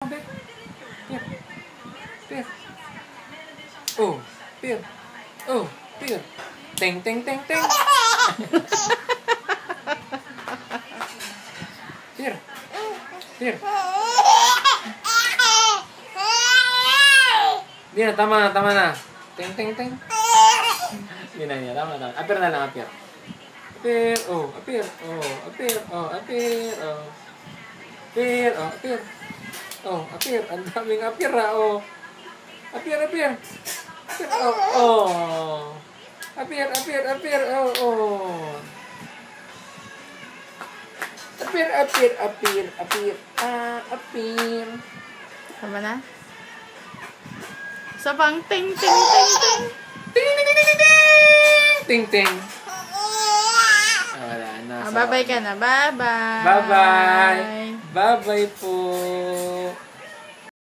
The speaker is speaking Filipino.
Pier. Pier. Pier. Oh, Pier. Oh, Pier. Teng, teng, teng, teng. Pier. Pier. Hindi na, tama na. Teng, teng, teng. Hindi na niya, tama. Apir na lang, apir. Apir, oh, apir, oh, apir, oh, apir, oh. Apir, oh, apir. Oh, apir. Ang daming apir, oh. Apir, apir. Apir, oh. Apir, oh. Apir. Tama na? Isa pang ting, ting, ting, ting. Ting, ting. Wala na. Bye-bye ka na. Bye-bye. Bye-bye. Bye-bye po.